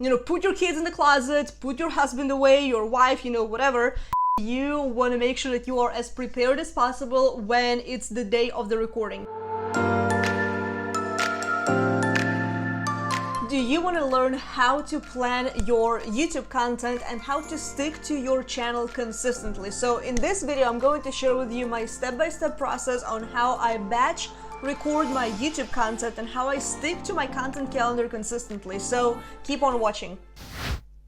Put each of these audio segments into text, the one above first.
put your kids in the closet, put your husband away, your wife, whatever. You want to make sure that you are as prepared as possible when it's the day of the recording. Do you want to learn how to plan your YouTube content and how to stick to your channel consistently? So in this video, I'm going to share with you my step-by-step process on how I batch record my YouTube content and how I stick to my content calendar consistently. So keep on watching.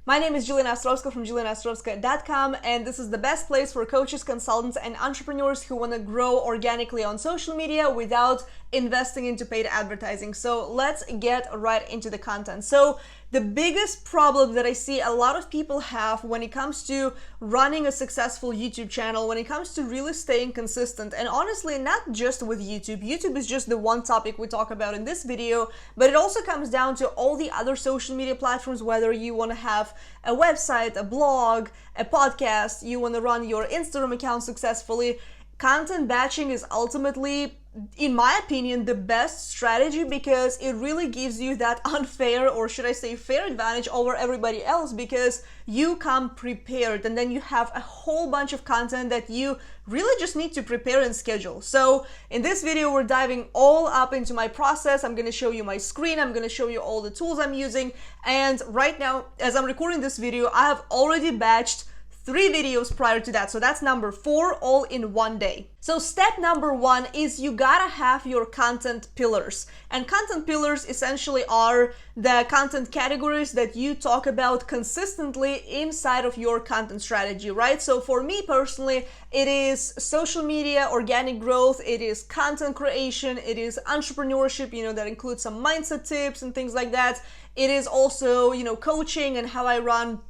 My name is Jelena Ostrovska from jelenaostrovska.com, and this is the best place for coaches, consultants, and entrepreneurs who want to grow organically on social media without investing into paid advertising. So let's get right into the content. So the biggest problem that I see a lot of people have when it comes to running a successful YouTube channel, when it comes to really staying consistent, and honestly, not just with YouTube. YouTube is just the one topic we talk about in this video, but it also comes down to all the other social media platforms, whether you want to have a website, a blog, a podcast, you want to run your Instagram account successfully. Content batching is ultimately, in my opinion, the best strategy because it really gives you that unfair, or should I say fair, advantage over everybody else, because you come prepared and then you have a whole bunch of content that you really just need to prepare and schedule. So in this video, we're diving all up into my process. I'm going to show you my screen. I'm going to show you all the tools I'm using. And right now, as I'm recording this video, I have already batched 3 videos prior to that. So that's number 4, all in one day. So step number 1 is you gotta have your content pillars. And content pillars essentially are the content categories that you talk about consistently inside of your content strategy, right? So for me personally, it is social media, organic growth, it is content creation, it is entrepreneurship, that includes some mindset tips and things like that. It is also, coaching and how I run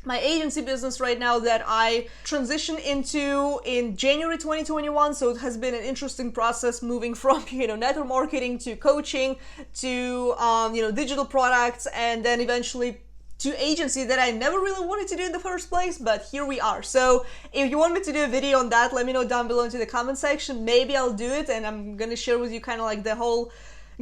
my agency business right now that I transitioned into in January 2021. So it has been an interesting process moving from, network marketing to coaching to, digital products, and then eventually to agency that I never really wanted to do in the first place, but here we are. So if you want me to do a video on that, let me know down below into the comment section. Maybe I'll do it, and I'm gonna share with you kind of like the whole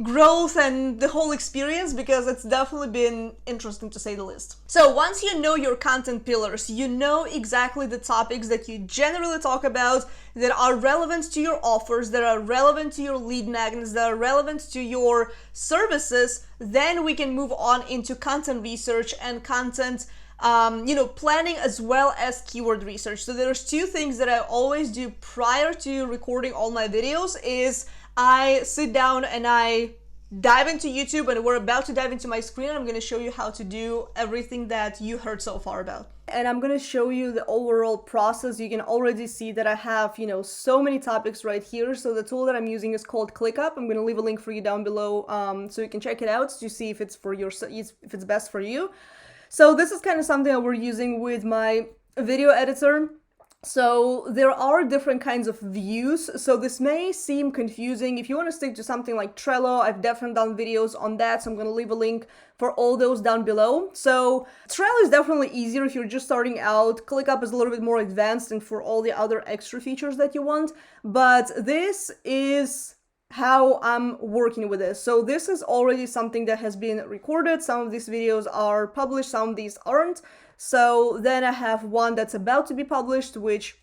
growth and the whole experience, because it's definitely been interesting to say the least. So once you know your content pillars, you know exactly the topics that you generally talk about that are relevant to your offers, that are relevant to your lead magnets, that are relevant to your services, then we can move on into content research and content planning, as well as keyword research. So there's 2 things that I always do prior to recording all my videos is I sit down and I dive into YouTube, and we're about to dive into my screen. I'm going to show you how to do everything that you heard so far about. And I'm going to show you the overall process. You can already see that I have, so many topics right here. So the tool that I'm using is called ClickUp. I'm going to leave a link for you down below so you can check it out to see if it's for your, if it's best for you. So this is kind of something that we're using with my video editor. So there are different kinds of views, so this may seem confusing. If you want to stick to something like Trello, I've definitely done videos on that, so I'm going to leave a link for all those down below. So Trello is definitely easier if you're just starting out. ClickUp is a little bit more advanced and for all the other extra features that you want, but this is how I'm working with this. So this is already something that has been recorded. Some of these videos are published, some of these aren't. So then I have one that's about to be published, which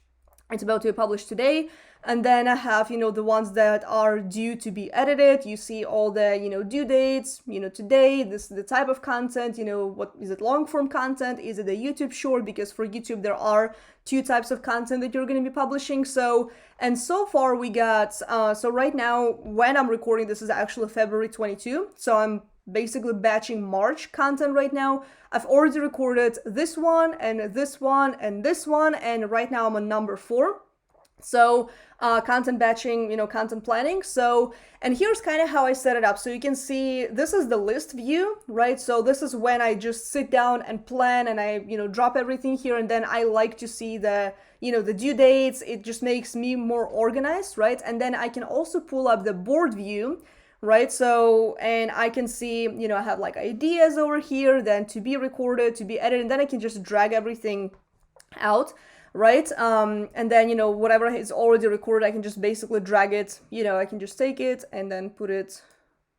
it's about to be published today. And then I have, the ones that are due to be edited. You see all the, due dates, today, this is the type of content, what is it, long form content? Is it a YouTube short? Because for YouTube, there are 2 types of content that you're going to be publishing. So, and so far we got, so right now when I'm recording, this is actually February 22. So I'm basically batching March content right now. I've already recorded this one and this one and this one, and right now I'm on number 4. So content batching, content planning. So, and here's kind of how I set it up. So you can see this is the list view, right? So this is when I just sit down and plan and I, drop everything here. And then I like to see the, the due dates. It just makes me more organized, right? And then I can also pull up the board view, right? So, and I can see, I have like ideas over here, then to be recorded, to be edited, and then I can just drag everything out. Right? And then, whatever is already recorded, I can just basically drag it, I can just take it and then put it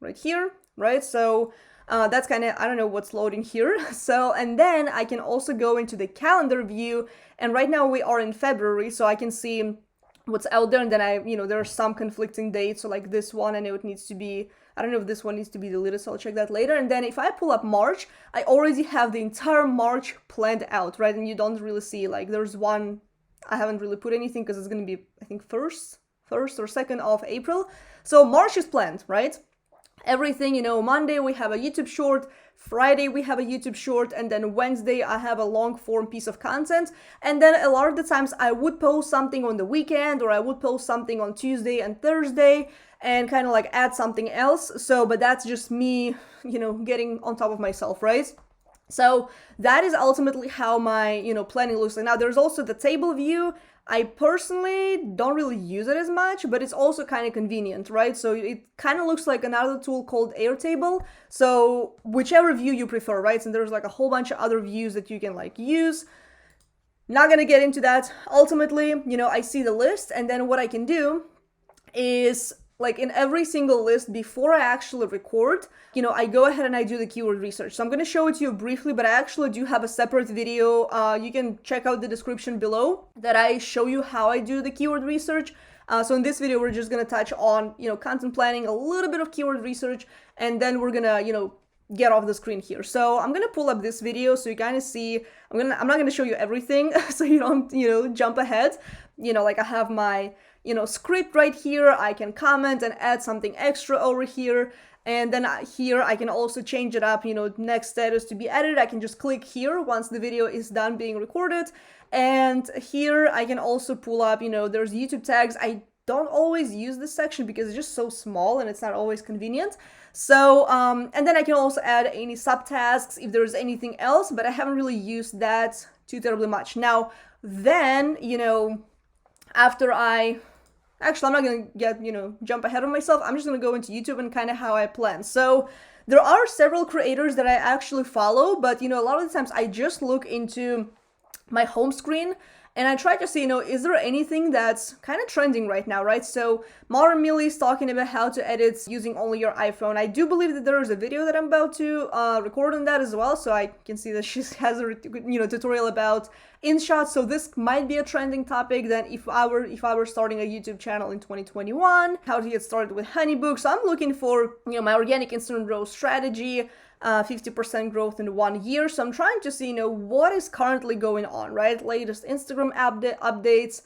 right here, right? So That's kind of, I don't know what's loading here. So, and then I can also go into the calendar view, and right now we are in February, so I can see what's out there, and then there are some conflicting dates. So like this one, I know it needs to be, I don't know if this one needs to be deleted, so I'll check that later. And then if I pull up March, I already have the entire March planned out, right? And you don't really see, like, there's one, I haven't really put anything because it's going to be, I think, 1st or 2nd of April. So March is planned, right? Everything, Monday we have a YouTube short, Friday we have a YouTube short, and then Wednesday I have a long form piece of content. And then a lot of the times I would post something on the weekend, or I would post something on Tuesday and Thursday and kind of like add something else. So, but that's just me, getting on top of myself, right? So that is ultimately how my, planning looks like. Now there's also the table view. I personally don't really use it as much, but it's also kind of convenient, right? So it kind of looks like another tool called Airtable. So whichever view you prefer, right? And there's like a whole bunch of other views that you can like use. Not gonna get into that. Ultimately, I see the list, and then what I can do is, like, in every single list, before I actually record, I go ahead and I do the keyword research. So I'm going to show it to you briefly, but I actually do have a separate video. You can check out the description below that I show you how I do the keyword research. So in this video, we're just going to touch on, content planning, a little bit of keyword research, and then we're going to, get off the screen here. So I'm going to pull up this video so you kind of see, I'm not going to show you everything so you don't, jump ahead. Like I have my, script right here. I can comment and add something extra over here. And then here I can also change it up, next status to be added. I can just click here once the video is done being recorded. And here I can also pull up, there's YouTube tags. I don't always use this section because it's just so small and it's not always convenient. So, and then I can also add any subtasks if there's anything else, but I haven't really used that too terribly much. Now, then, after actually, I'm not going to get, jump ahead of myself. I'm just going to go into YouTube and kind of how I plan. So there are several creators that I actually follow, but, a lot of the times I just look into my home screen and I try to see, is there anything that's kind of trending right now, right? So Modern Millie is talking about how to edit using only your iPhone. I do believe that there is a video that I'm about to record on that as well. So I can see that she has a tutorial about InShot. So this might be a trending topic then if I were starting a YouTube channel in 2021, how to get started with Honeybook. So I'm looking for, my organic instant growth strategy, 50% growth in 1 year. So I'm trying to see, what is currently going on, right? Latest Instagram updates.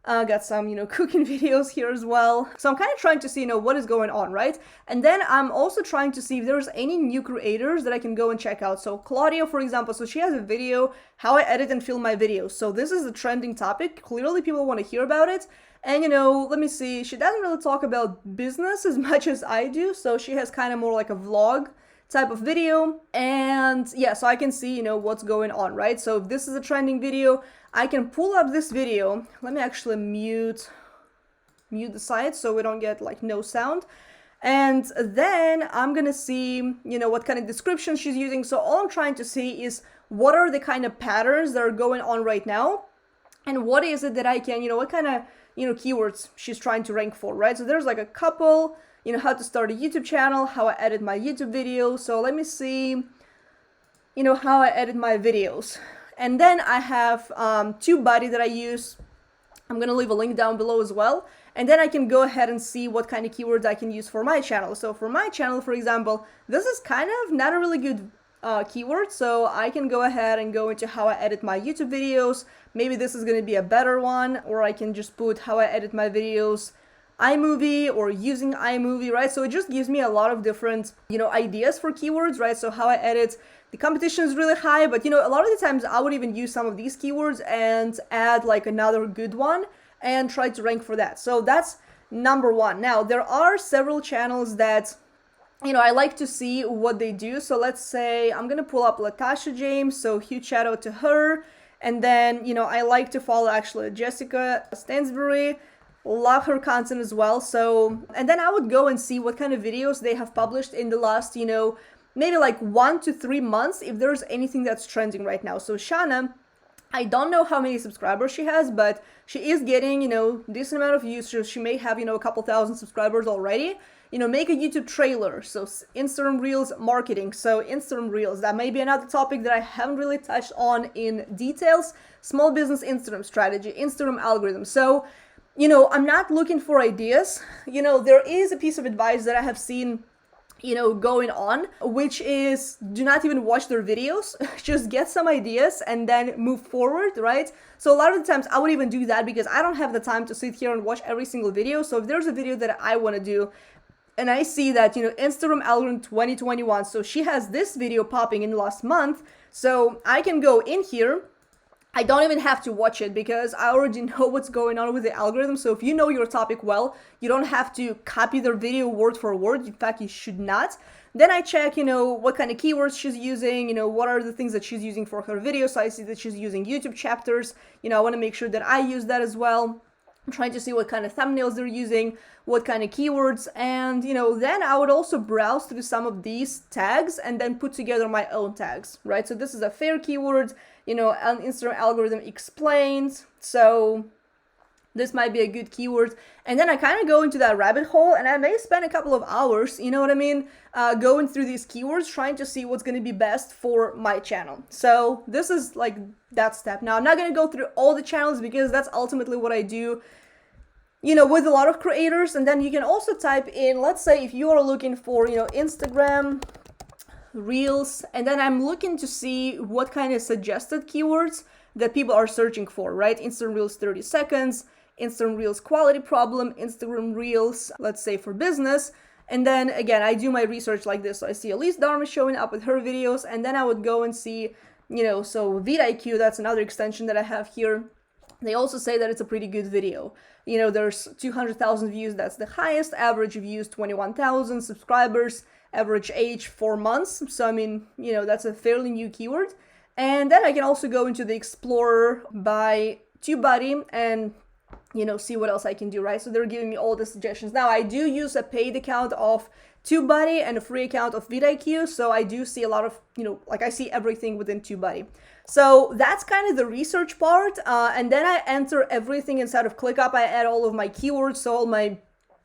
Got some, cooking videos here as well. So I'm kind of trying to see, what is going on, right? And then I'm also trying to see if there's any new creators that I can go and check out. So Claudia, for example, so she has a video, how I edit and film my videos. So this is a trending topic. Clearly people want to hear about it. And, let me see, she doesn't really talk about business as much as I do. So she has kind of more like a vlog type of video. And yeah, so I can see, what's going on, right? So if this is a trending video, I can pull up this video. Let me actually mute the site so we don't get like no sound. And then I'm gonna see, what kind of description she's using. So all I'm trying to see is what are the kind of patterns that are going on right now, and what is it that I can, what kind of, keywords she's trying to rank for, right? So there's like a couple, how to start a YouTube channel, how I edit my YouTube videos. So let me see, how I edit my videos. And then I have TubeBuddy that I use. I'm going to leave a link down below as well. And then I can go ahead and see what kind of keywords I can use for my channel. So for my channel, for example, this is kind of not a really good keyword. So I can go ahead and go into how I edit my YouTube videos. Maybe this is going to be a better one, or I can just put how I edit my videos, iMovie, or using iMovie, right? So it just gives me a lot of different, ideas for keywords, right? So how I edit, the competition is really high, but, a lot of the times I would even use some of these keywords and add like another good one and try to rank for that. So that's number one. Now, there are several channels that, I like to see what they do. So let's say I'm going to pull up Latasha James. So huge shout out to her. And then, I like to follow actually Jessica Stansbury. Love her content as well. So, and then I would go and see what kind of videos they have published in the last, maybe like 1 to 3 months, if there's anything that's trending right now. So Shana, I don't know how many subscribers she has, but she is getting, decent amount of views. So she may have, a couple thousand subscribers already. make a YouTube trailer. So Instagram Reels marketing. So Instagram Reels, that may be another topic that I haven't really touched on in details. Small business Instagram strategy, Instagram algorithm. So, I'm not looking for ideas. There is a piece of advice that I have seen going on, which is do not even watch their videos, just get some ideas and then move forward, right? So a lot of the times I would even do that because I don't have the time to sit here and watch every single video. So if there's a video that I want to do and I see that, Instagram algorithm 2021, so she has this video popping in the last month, so I can go in here. I don't even have to watch it because I already know what's going on with the algorithm. So if you know your topic well, you don't have to copy their video word for word. In fact, you should not. Then I check, what kind of keywords she's using, what are the things that she's using for her video. So I see that she's using YouTube chapters. I want to make sure that I use that as well. I'm trying to see what kind of thumbnails they're using, what kind of keywords, and then I would also browse through some of these tags and then put together my own tags, right? So this is a fair keyword, an Instagram algorithm explained, so this might be a good keyword. And then I kind of go into that rabbit hole and I may spend a couple of hours, going through these keywords, trying to see what's going to be best for my channel. So this is like that step. Now I'm not going to go through all the channels because that's ultimately what I do, with a lot of creators. And then you can also type in, let's say if you are looking for, Instagram Reels, and then I'm looking to see what kind of suggested keywords that people are searching for, right? Instagram Reels 30 seconds, Instagram Reels quality problem, Instagram Reels, let's say for business. And then again, I do my research like this. So I see Elise Dharma showing up with her videos, and then I would go and see, so vidIQ, that's another extension that I have here. They also say that it's a pretty good video. There's 200,000 views, that's the highest, average views 21,000, subscribers, average age 4 months. So I mean, that's a fairly new keyword. And then I can also go into the Explorer by TubeBuddy and see what else I can do, right? So they're giving me all the suggestions. Now I do use a paid account of TubeBuddy and a free account of vidIQ, so I do see a lot of, I see everything within TubeBuddy. So that's kind of the research part, and then I enter everything inside of ClickUp. I add all of my keywords, so all my,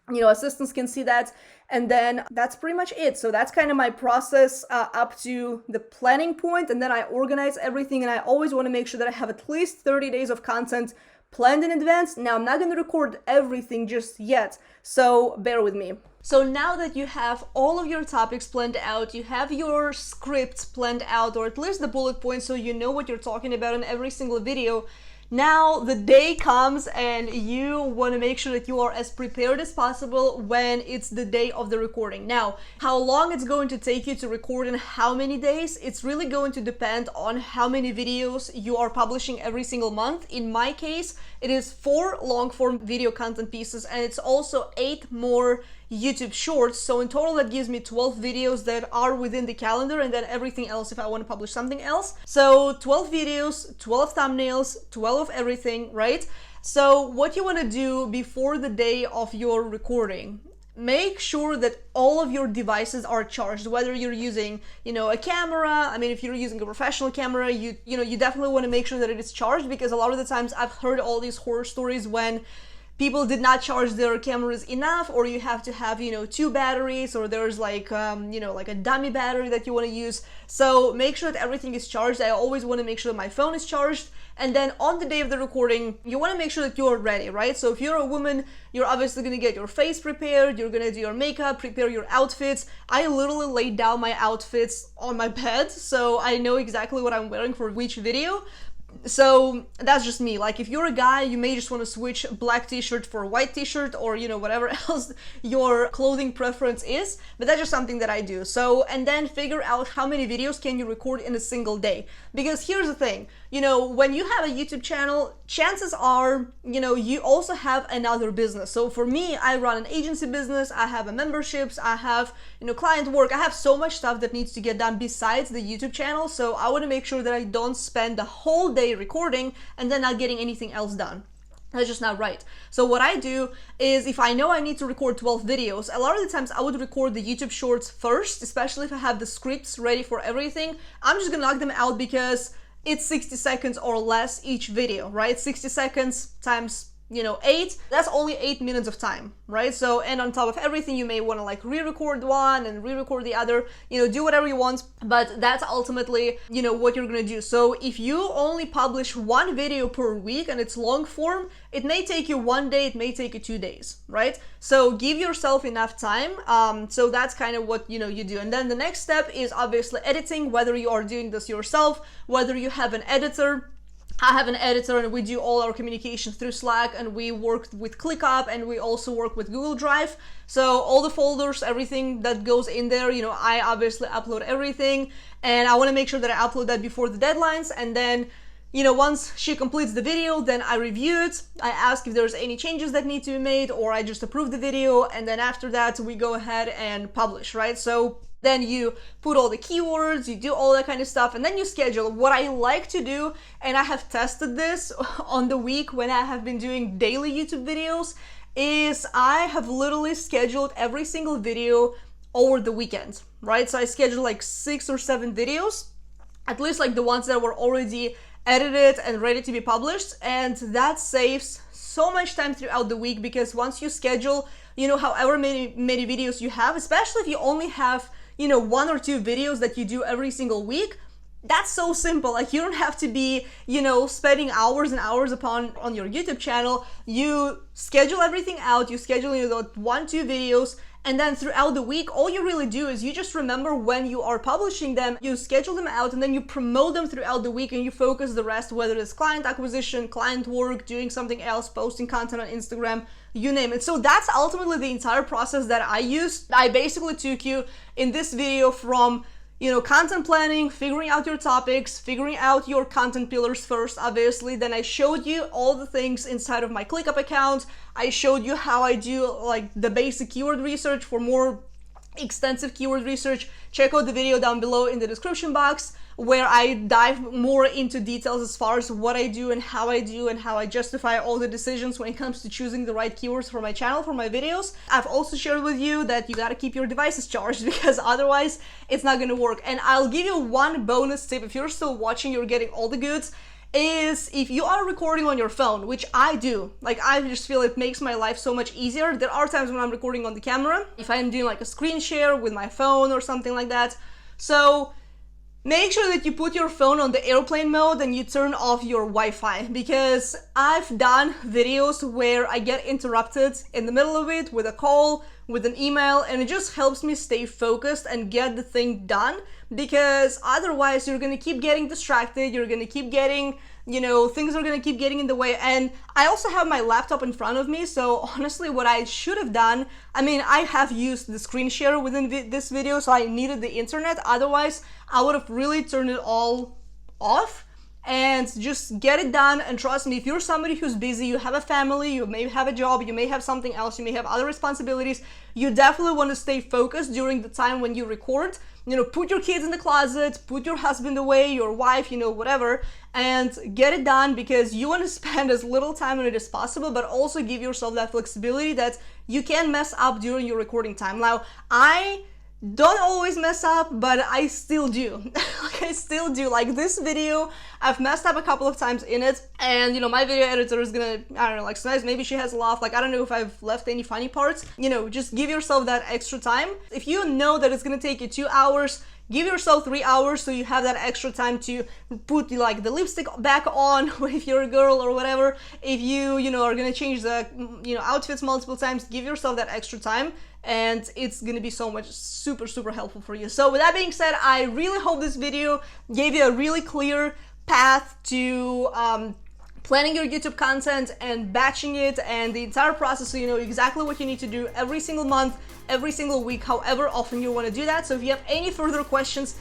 assistants can see that, and then that's pretty much it. So that's kind of my process up to the planning point, and then I organize everything, and I always want to make sure that I have at least 30 days of content planned in advance. Now I'm not going to record everything just yet, so bear with me. So now that you have all of your topics planned out, you have your scripts planned out, or at least the bullet points, so you know what you're talking about in every single video. Now the day comes and you want to make sure that you are as prepared as possible when it's the day of the recording. Now, how long it's going to take you to record and how many days, it's really going to depend on how many videos you are publishing every single month. In my case, it is 4 long form video content pieces, and it's also 8 more YouTube shorts. So in total that gives me 12 videos that are within the calendar, and then everything else if I want to publish something else. So 12 videos, 12 thumbnails, 12 of everything, right? So what you want to do before the day of your recording, make sure that all of your devices are charged, whether you're using, a camera. I mean, if you're using a professional camera, you definitely want to make sure that it is charged, because a lot of the times I've heard all these horror stories when people did not charge their cameras enough, or you have to have, 2 batteries, or there's like, like a dummy battery that you want to use. So make sure that everything is charged. I always want to make sure that my phone is charged. And then on the day of the recording, you want to make sure that you're ready, right? So if you're a woman, you're obviously going to get your face prepared, you're going to do your makeup, prepare your outfits. I literally laid down my outfits on my bed, so I know exactly what I'm wearing for which video. So that's just me. Like, if you're a guy, you may just want to switch black t-shirt for a white t-shirt, or whatever else your clothing preference is, but that's just something that I do. So, and then figure out how many videos can you record in a single day, because here's the thing, when you have a YouTube channel, chances are you also have another business. So for me, I run an agency business, I have a memberships, I have client work, I have so much stuff that needs to get done besides the YouTube channel. So I want to make sure that I don't spend the whole day recording and then not getting anything else done. That's just not right. So what I do is, if I know I need to record 12 videos, a lot of the times I would record the YouTube shorts first, especially if I have the scripts ready for everything. I'm just gonna knock them out because it's 60 seconds or less each video, right? 60 seconds times 8, that's only 8 minutes of time, right? So, and on top of everything, you may want to like re-record one and re-record the other, do whatever you want, but that's ultimately, what you're gonna do. So if you only publish one video per week and it's long form, it may take you 1 day, it may take you 2 days, right? So give yourself enough time. So that's kind of what, you do. And then the next step is obviously editing, whether you are doing this yourself, whether you have an editor. I have an editor and we do all our communication through Slack, and we work with ClickUp, and we also work with Google Drive. So all the folders, everything that goes in there, I obviously upload everything, and I want to make sure that I upload that before the deadlines. And then, once she completes the video, then I review it. I ask if there's any changes that need to be made, or I just approve the video. And then after that, we go ahead and publish, right? So then you put all the keywords, you do all that kind of stuff, and then you schedule. What I like to do, and I have tested this on the week when I have been doing daily YouTube videos, is I have literally scheduled every single video over the weekend, right? So I scheduled like 6 or 7 videos, at least like the ones that were already edited and ready to be published, and that saves so much time throughout the week, because once you schedule, however many videos you have, especially if you only have 1 or 2 videos that you do every single week, that's so simple. Like, you don't have to be, spending hours and hours on your YouTube channel. You schedule everything out, you schedule, 1, 2 videos, and then throughout the week, all you really do is you just remember when you are publishing them, you schedule them out, and then you promote them throughout the week, and you focus the rest, whether it's client acquisition, client work, doing something else, posting content on Instagram, you name it. So that's ultimately the entire process that I used. I basically took you in this video from content planning, figuring out your topics, figuring out your content pillars first, obviously. Then I showed you all the things inside of my ClickUp account. I showed you how I do like the basic keyword research. For more extensive keyword research, check out the video down below in the description box, where I dive more into details as far as what I do and how I justify all the decisions when it comes to choosing the right keywords for my channel, for my videos. I've also shared with you that you gotta keep your devices charged, because otherwise it's not gonna work. And I'll give you one bonus tip if you're still watching, you're getting all the goods, is if you are recording on your phone, which I do, like I just feel it makes my life so much easier. There are times when I'm recording on the camera, if I'm doing like a screen share with my phone or something like that. So make sure that you put your phone on the airplane mode and you turn off your Wi-Fi, because I've done videos where I get interrupted in the middle of it with a call, with an email, and it just helps me stay focused and get the thing done, because otherwise you're gonna keep getting distracted, you're gonna keep getting, things are gonna keep getting in the way. And I also have my laptop in front of me, so honestly what I should have done, I have used the screen share within this video, so I needed the internet, otherwise I would have really turned it all off and just get it done. And trust me, if you're somebody who's busy, you have a family, you may have a job, you may have something else, you may have other responsibilities, you definitely want to stay focused during the time when you record. Put your kids in the closet, put your husband away, your wife, whatever, and get it done, because you want to spend as little time on it as possible, but also give yourself that flexibility that you can mess up during your recording time. Now, I don't always mess up, but I still do. Like this video, I've messed up a couple of times in it, and my video editor is gonna, I don't know, like sometimes maybe she has a laugh, like I don't know if I've left any funny parts. Just give yourself that extra time. If you know that it's gonna take you 2 hours, give yourself 3 hours, so you have that extra time to put like the lipstick back on if you're a girl or whatever. If you are gonna change the outfits multiple times, give yourself that extra time, and it's gonna be so much super helpful for you. So with that being said, I really hope this video gave you a really clear path to planning your YouTube content and batching it and the entire process, so you know exactly what you need to do every single month, every single week, however often you want to do that. So if you have any further questions,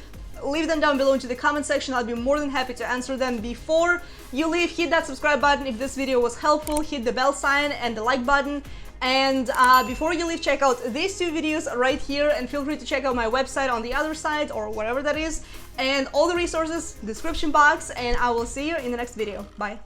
leave them down below into the comment section. I'll be more than happy to answer them. Before you leave, hit that subscribe button if this video was helpful, hit the bell sign and the like button. And before you leave, check out these 2 videos right here, and feel free to check out my website on the other side or whatever that is, and all the resources, description box, and I will see you in the next video. Bye.